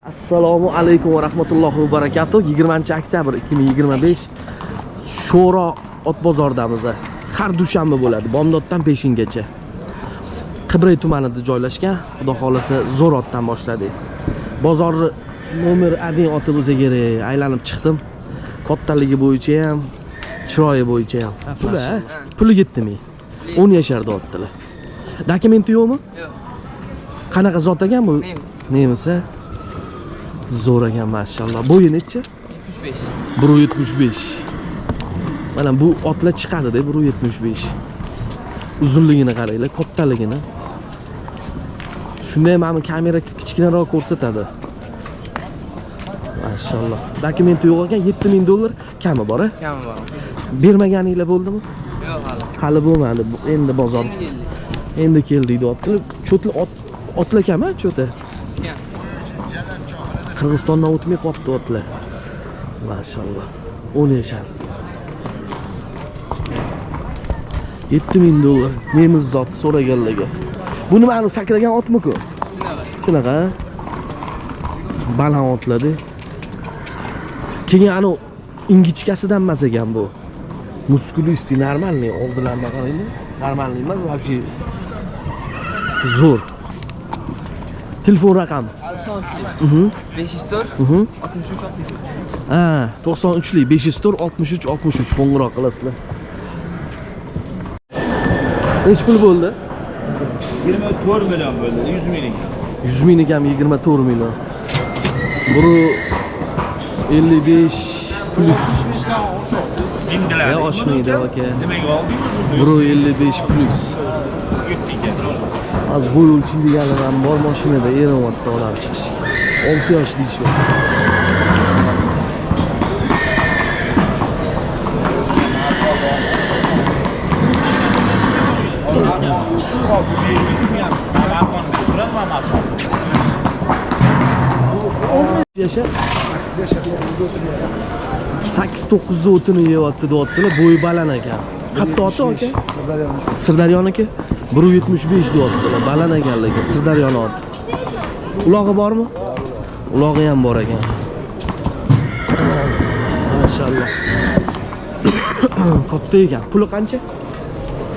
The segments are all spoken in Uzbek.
Assalomu alaykum va rahmatullohi va barakatuh. 20-oktyabr 2025 Sho'ro ot bozoridamiz. Har dushanba bo'ladi, bomdoddan peshingacha. Qibray tumanida joylashgan. Xudo xolasa Zo'rotdan boshladik. Bozorni nomer 1 oti bo'lsa kerak. Aylanib chiqdim. Kattaligi bo'yicha ham, chiroyi bo'yicha ham. Puli 7000. 10 yasharda otdilar. Dokumenti yo'qmi? Yo'q. Qanaqa zot ekan bu? Nemis. Zo'r ekan, mashallah. Bo'yi necha? 75. 175. Mana bu otlar chiqadi-da, 175. Uzunligini qaranglar, kattaligini. Shunday mana kamera kichkinaroq ko'rsatadi. Mashallah. Dokumenti yo'q ekan, $7000 kami bor, a? Kami bor. Bermaganinglar bo'ldimi? Yo'q, hali. Hali bo'lmadi. Endi bozor. Endi keldi otlar. Cho'tli otlar kam, a? Cho'ta. Qirg'izistondan o'tmay qopti otlar. Mashallah. 10 yashar. $7000 nemis zot so'raganlarga. Bu nimani sakragan otmi-ku? Shunaqa. Baland otlar-da. Keyin ana ingichkasidan emas ekan bu. Muskulisti, normalniy, oldilardan qaranglar. Normalniy emas, вообще zo'r. Telefon raqami 504 63 63. Ha, 93lik 504 63 63 qo'ng'iroq qilasizlar. Nech pul bo'ldi? 24 million bo'ldi, 100 ming. 100 ming ekan, 24 million. Buru 55 plus. Indilar. Ya oshmaydi aka. Nimaga oldingiz? Buru 55 plus. Az bo'y o'lchaydiganlar ham bor, mashinada erinayapti odam chiqish. 6 yosh deyishyapti. Yaşa. 8-9 o'tini yeyapti deyaptilar, bo'yi baland ekan. Qatta oti aka? Sirdaryoniki. 175 deyaptilar, baland ekan lekin Sirdaryon oti. Ulog'i bormi? Ulog'i ham bor ekan. Mashallah. Katta ekan. Puli qancha?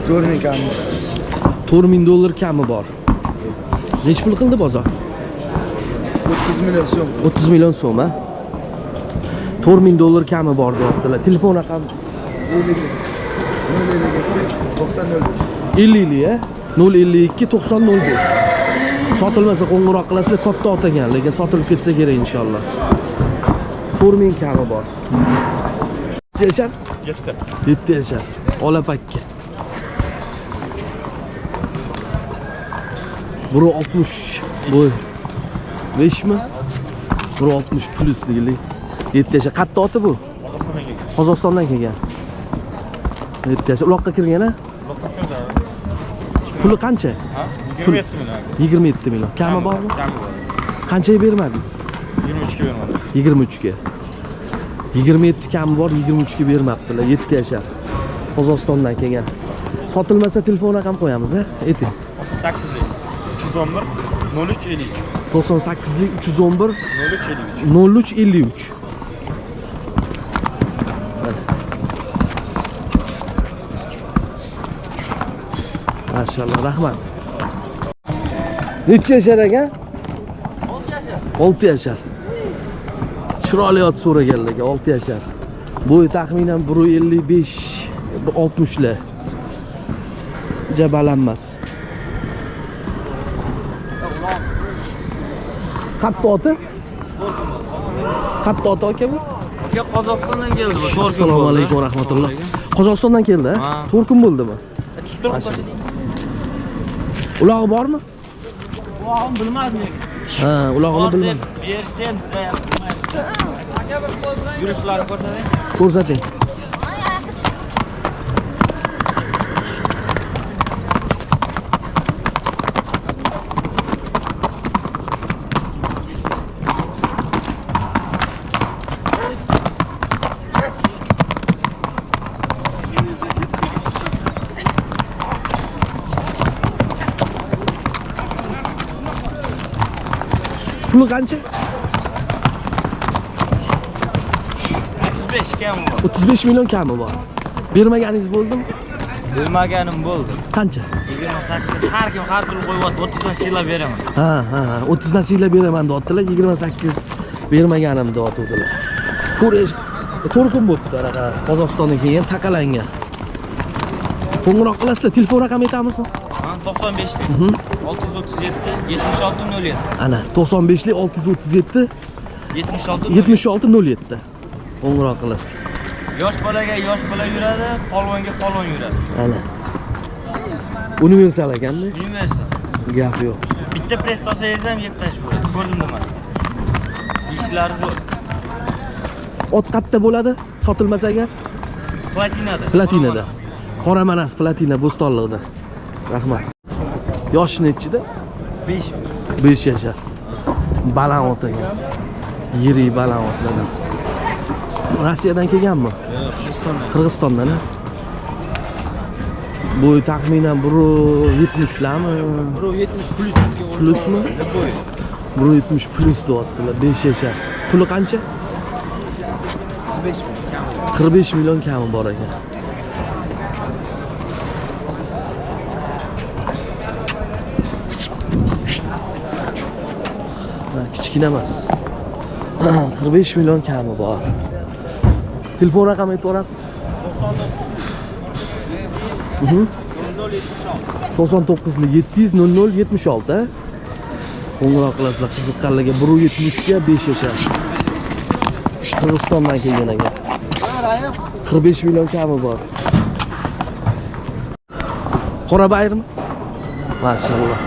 4000 kami. $4000 kami bor. Nech pul qildi bozor? 30 million so'm. 30 million so'm, ha? $4000 kami bor deyaptilar. Telefon raqami 50 ha? 052 90 01. Sotilmasa qo'ng'iroq qilasizlar, katta ot ekan, lekin sotilib ketsa kerak inshaalloh. 4000 kami bor. Yashar? 7 yashar. Ola pakka. 160 bo'y. 5 mi? 160 plus deylik. 7 yashar. Qatta oti bu? Qozog'istondan kelgan. 7 yashar. Uloqqa kirgan, ha? Puli qancha? Ha? 27 million. 27 million. Kami bormi? Kami bor. Qanchaga bermadingiz? 23 ga bermadim. 23 ga. 27 kami bor, 23 ga bermabdilar. 7 yashar. Qozog'istondan kelgan. Sotilmasa telefon raqam qo'yamiz, ha? Ayting. 98lik 311 0353. 98lik 311 0353. 0353. Maşallah, rahmat. Necha yashar ekan? 6 yashar. Chiroyli ot so'raganlarga 6 yashar. Bo'yi taxminan 155 60 lar. Jabalanmas. Qatta oti? Qatta oti aka bu? Aka Qozog'istondan keldi bu. Assalomu alaykum va rahmatulloh. Qozog'istondan keldi, ha? 4 kun bo'ldimi? Ulog'i bormi? Ulog'ini bilmadim. Ha, ulog'ini bilmadim. Berishdan yurishlarini ko'rsating. Ko'rsating. Puli qancha? 35 kami bor. 35 million kami bor. Bermaganingiz bo'ldimi? Bilmaganim bo'ldi. Qancha? 28 har kim har turli qo'yibdi. 30 dan siylab beraman. Ha, 30 dan siylab beraman deyaptilar, 28 bermaganim deyaptilar. Ko'rish, to'rt kun bo'libdi anaqa Qozog'istondan keyin taqalangan. Qo'ng'iroq qilasizlar, telefon raqam aytamizmi? Ha, 95 637 7607. Ana 95lik 637 7607. Qo'ng'iroq qilasizlar. Yosh bolaga yosh bola yuradi, polvonga polvon yuradi. Ana. Universal ekanda. Universal. Gap yo'q. Bitta press olsangiz ham yeb tashlab bo'ladi. Ko'rdim emas. Ishlari zo'r. Ot qayerda bo'ladi? Sotilmasa agar? Platinada. Platinada. Qora manas platina Bo'stonliqda. Rahmat. Yoshi nechida? 5. 5 yashar. Baland ot ekan. Yirik baland otlardan. Rossiyadan kelganmi? Qirg'izistondan. Qirg'izistondan, ha? Bo'y taxminan 170 larmi? 170 plus. Plusmi? 170 plus deyaptilar, 5 yashar. Puli qancha? 45 million kami bor ekan. Kichkina emas. 45 million kami bor. Telefon raqami aytvorasiz? 99 700 00 76. Qo'ng'iroq qilasizlar qiziqqanlarga 170 ga 5 yashar. Qirg'izistondan kelgan ekan. 45 million kami bor. Qora bayrmi? Maşallah.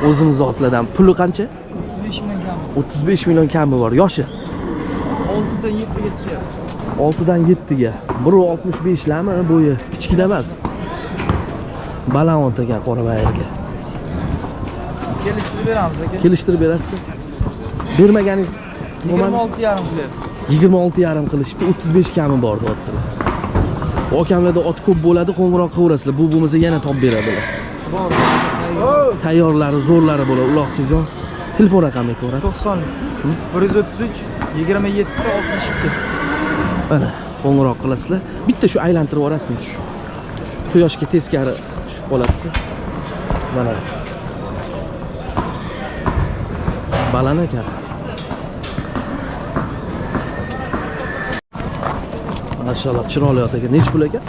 O'zimiz otlardan. Puli qancha? 35 million kami. 35 million kami bor. Yoshi 6dan 7ga chiqyapti. 6dan 7ga. 165 larmi bo'yi? Kichkina emas. Baland ekan qora bayrga. Kelishtirib beramiz aka. Kelishtirib berasiz. Bermaganingiz 26,5 pul. 26,5 qilishibdi, 35 kami bor deyaptilar. Okamlarda ot ko'p bo'ladi, qo'ng'iroq qilaverasizlar. Bu bo'lmasa yana top beradilar. Bor. Tayyorlari, zo'rlari bo'ladi, uloqsizon. Telefon raqami aytvorasiz. 90lik. 133 27 62. Mana, qo'ng'iroq qilasizlar. Bitta shu aylantirib yuborasizmi? Quyoshga teskari tushib qoladi. Mana. Baland ekan. Maşallah, chiroyli ot ekan. Nech pul ekan?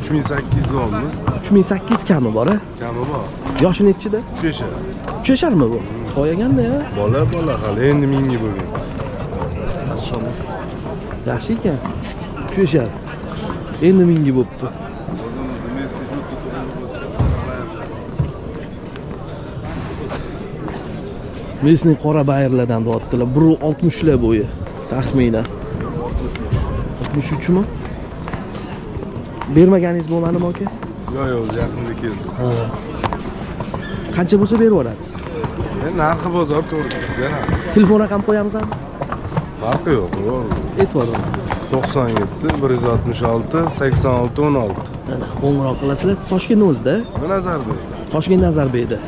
3800 olmiz. 3800 kami bor, ha? Kami bor. Yoshi nechida? 3 yashar. 3 yasharmi bu? Qo'yaganda ya. Bola hali endi menga bo'lgan. Maşallah. Yaxshi ekan. 3 yashar. Endi menga bo'pti. O'zimizni mesda shu to'g'ri bo'lsa. Mesning qora bayrlardan deyaptilar. 160 lar bo'yi. Taxminan. 63 mi? Bermaganingiz bo'lmadimi aka? Yo'q, yaqinda keldi. Ha. Qancha bo'lsa berib yuborasiz? Men narxi bozor to'g'risida. Telefon raqam qo'yamizmi? Farqi yo'q. Aytvoring. 97 166 86 16. Mana qo'ng'iroq qilasizlar. Toshkentning o'zida, Nazarbek. Toshkent Nazarbekda.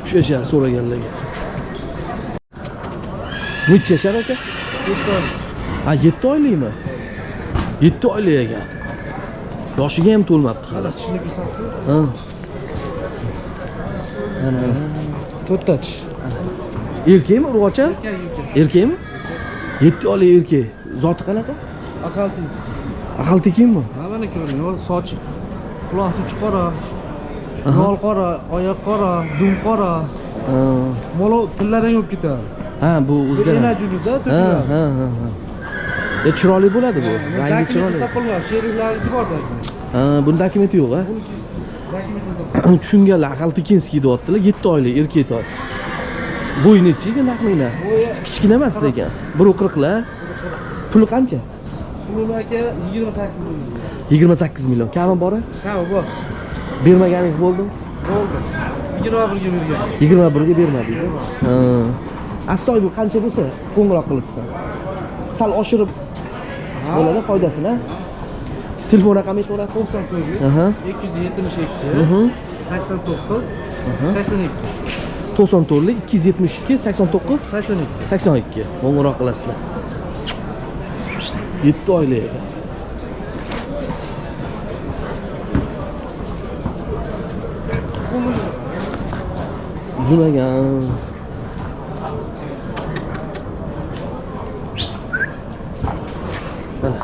3 yashar so'raganlarga. Necha yashar aka? 7 oy. Ha, 7 oylikmi? 7 oylik ekan. Yoshiga ham to'lmabdi hali. Tishini ko'rsatdi. Ha. Mana 4 tach. erkakmi urg'ocha? Erkakmi? 7 oylik erkak. Zoti qanaqa? Aqaltiz. Aqal tekinmi? Ha, mana ko'ring, sochi. Quloq uchi qora. Nol qora, oyoq qora, dum qora. Ha. Molo tillaring bo'lib ketadi. Ha, bu o'zgaradi. Ena juda Ha, ha, ha. Chiroyli bo'ladi bu. Rangi chiroyli. Topilgan, sheriklari borda. Ha, bunda dokumenti yo'q, ha? Tushunganlar, aqal tekinskiy deyaptilar, 7 oylik erkak toy. Bo'yi necha ekan taxminan? Kichkina emas lekin. 140 lar. Puli qancha? Pulini aka 28 million. 28 million. Kami bor? Ha, bor. Bermaganingiz bo'ldimi? Bo'ldi. 21 ga bergan. 21 ga bermadingiz. Ha. Astoy bu qancha bo'lsa, qo'ng'iroq qilasiz. Sal oshirib bo'ladi foydasini. Telefon raqami aytvorasiz? 94 Aha. 272 89 82. 94 272 89 82. 82. Qo'ng'iroq qilasizlar. 7 oylik ekan. Uzun ekan. Mana.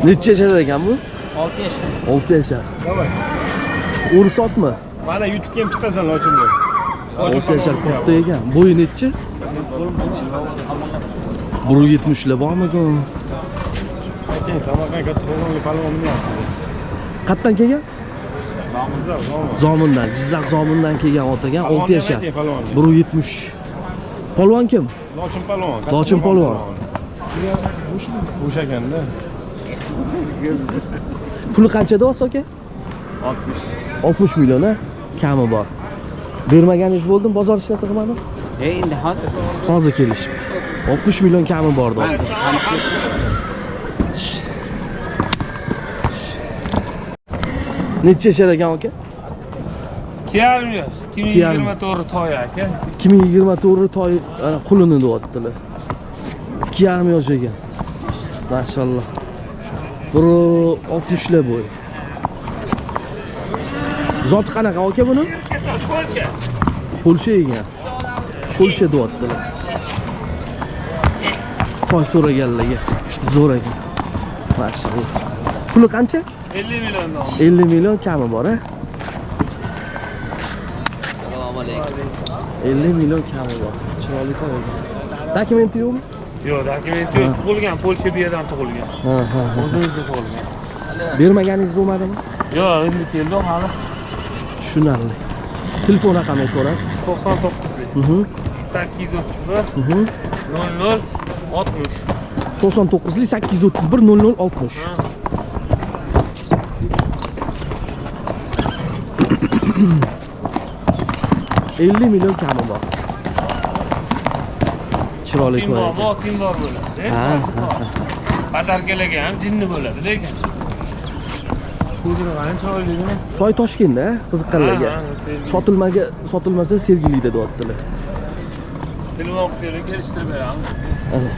Necha yashar ekan bu? 6 yashar. 6 yashar. Давай. O'ris otmi? Mana YouTube'ga ham chiqasan lochimga. 6 yashar katta ekan. Bo'yi necha? 1.70 lar bormi-ku? Keyin Samarqand katta polvonli palvonni yapti. Qayerdan kelgan? Sizlar zo'rmi? Zomindan, Jizzax Zomindan kelgan ot ekan, 6 yashar. Palvonni. 1.70. Polvon kim? Lochin palvon. Lochin palvon. O'sha ekanda. Puli qanchada olsa aka? 60. 60 million a? Kami bor. Bermaganingiz bo'ldimi, bozor ishlasa qilmadim? Endi hozir. Hozir kelishibdi. 60 million kami bor dedi. Necha yashar ekan aka? 2,5 yosh. 2024 to'y aka. 2024 to'y ana qulini deyaptilar. 2,5 yosh ekan. Mashalloh. 1.60 lar bo'y. Zot qanaqa aka buni? Polsha ekan. Polsha deyaptilar. To'y so'raganlarga zo'r ekan. Mashalloh. Puli qancha? 50 million. 50 million kami bor, a? Assalomu alaykum. 50 million kami bor. Chiroyli to'y ekan. Dokumenti yo'qmi? Yo'q, dokumenti yo'q. Tug'ilgan, Polsha bu yerdan tug'ilgan. Ha, ha, ha. O'zimizda tug'ilgan. Bermaganingiz bo'lmadimi? Yo'q, endi keldi hali. Tushunarli. Telefon raqamini ko'rasiz. 99 831 00 60. 99 831 00 60. 50 million kami bor. Chiroyli to'y. Kim bor bo'ladi. Ha, Batarkalarga ham jinni bo'ladi, lekin. Ko'zini qarang, chiroyligimi? To'y Toshkentda, qiziqqanlarga. Sotilmasa Sergelida deyaptilar. Telefon qilib kelishtirib beramiz. Ana.